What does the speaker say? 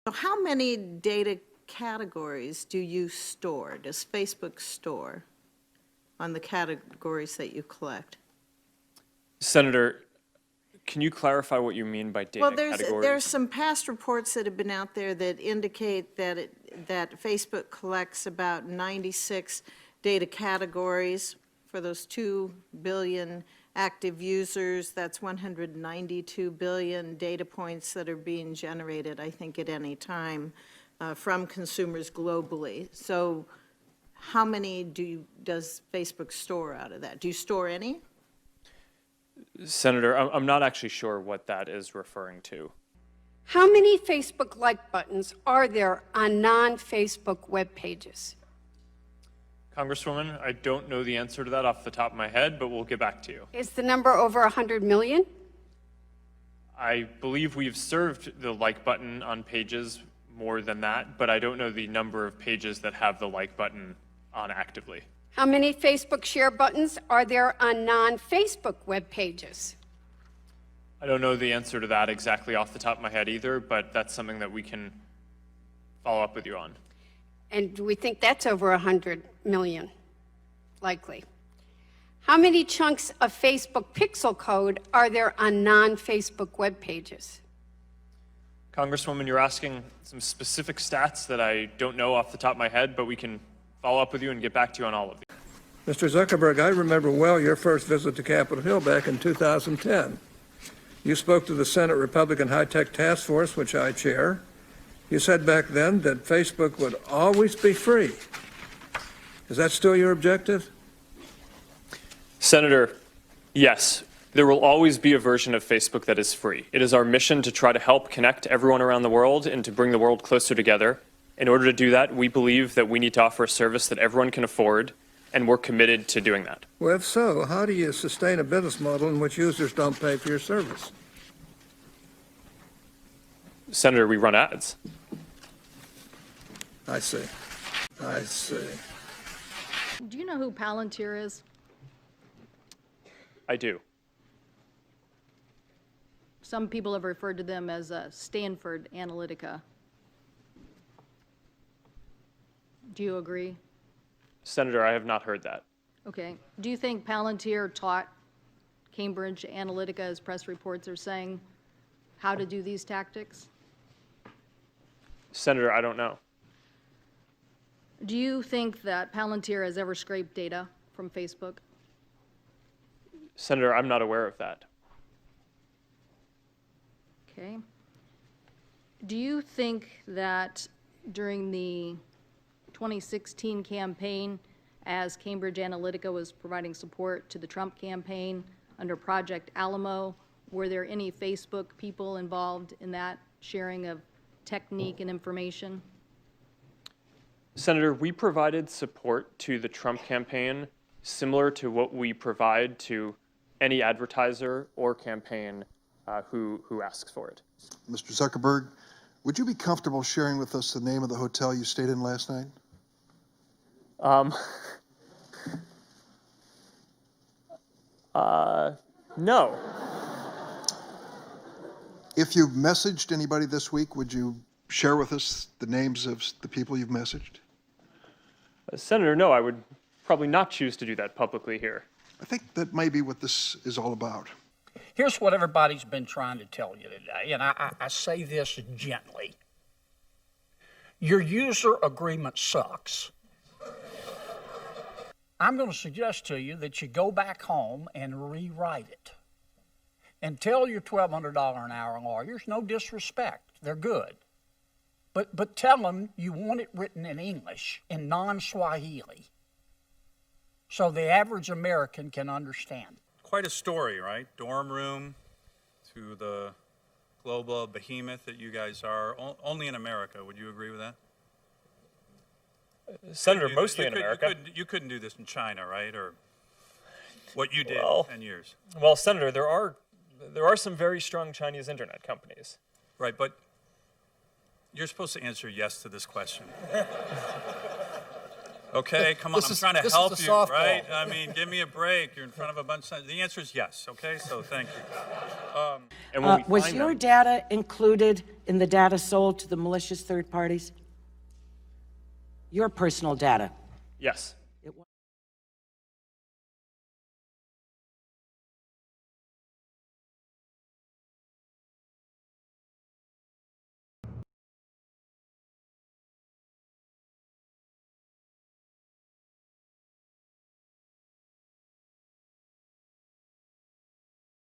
So how many data categories do you store, does Facebook store on the categories that you collect? Senator, can you clarify what you mean by data categories? Well, there's some past reports that have been out there that indicate that that Facebook collects about 96 data categories for those 2 billion active users. That's 192 billion data points that are being generated, I think, at any time from consumers globally. So how many does Facebook store out of that? Do you store any? Senator, I'm not actually sure what that is referring to. How many Facebook like buttons are there on non-Facebook web pages? Congresswoman, I don't know the answer to that off the top of my head, but we'll get back to you. Is the number over 100 million? I believe we've served the like button on pages more than that, but I don't know the number of pages that have the like button on actively. How many Facebook share buttons are there on non-Facebook web pages? I don't know the answer to that exactly off the top of my head either, but that's something that we can follow up with you on. And do we think that's over 100 million? Likely. How many chunks of Facebook pixel code are there on non-Facebook web pages? Congresswoman, you're asking some specific stats that I don't know off the top of my head, but we can follow up with you and get back to you on all of these. Mr. Zuckerberg, I remember well your first visit to Capitol Hill back in 2010. You spoke to the Senate Republican High-Tech Task Force, which I chair. You said back then that Facebook would always be free. Is that still your objective? Senator, yes, there will always be a version of Facebook that is free. It is our mission to try to help connect everyone around the world and to bring the world closer together. In order to do that, we believe that we need to offer a service that everyone can afford, and we're committed to doing that. Well, if so, how do you sustain a business model in which users don't pay for your service? Senator, we run ads. I see. I see. Do you know who Palantir is? I do. Some people have referred to them as Stanford Analytica. Do you agree? Senator, I have not heard that. Okay. Do you think Palantir taught Cambridge Analytica, as press reports are saying, how to do these tactics? Senator, I don't know. Do you think that Palantir has ever scraped data from Facebook? Senator, I'm not aware of that. Okay. Do you think that during the 2016 campaign, as Cambridge Analytica was providing support to the Trump campaign under Project Alamo, were there any Facebook people involved in that sharing of technique and information? Senator, we provided support to the Trump campaign similar to what we provide to any advertiser or campaign who asks for it. Mr. Zuckerberg, would you be comfortable sharing with us the name of the hotel you stayed in last night? No. If you've messaged anybody this week, would you share with us the names of the people you've messaged? Senator, no, I would probably not choose to do that publicly here. I think that may be what this is all about. Here's what everybody's been trying to tell you today, and I say this gently. Your user agreement sucks. I'm going to suggest to you that you go back home and rewrite it. And tell your $1,200 an hour lawyers, no disrespect, they're good. But tell them you want it written in English, in non-Swahili, so the average American can understand. Quite a story, right? Dorm room to the global behemoth that you guys are, only in America. Would you agree with that? Senator, mostly in America. You couldn't do this in China, right? Or what you did in 10 years. Well, Senator, there are some very strong Chinese internet companies. Right, but you're supposed to answer yes to this question. Okay, come on, This I'm is- trying to this is help a you, softball. right? I mean, give me a break. You're in front of a bunch of, the answer is yes, okay? So thank you. And when we Was find your them, data included in the data sold to the malicious third parties? Your personal data? yes,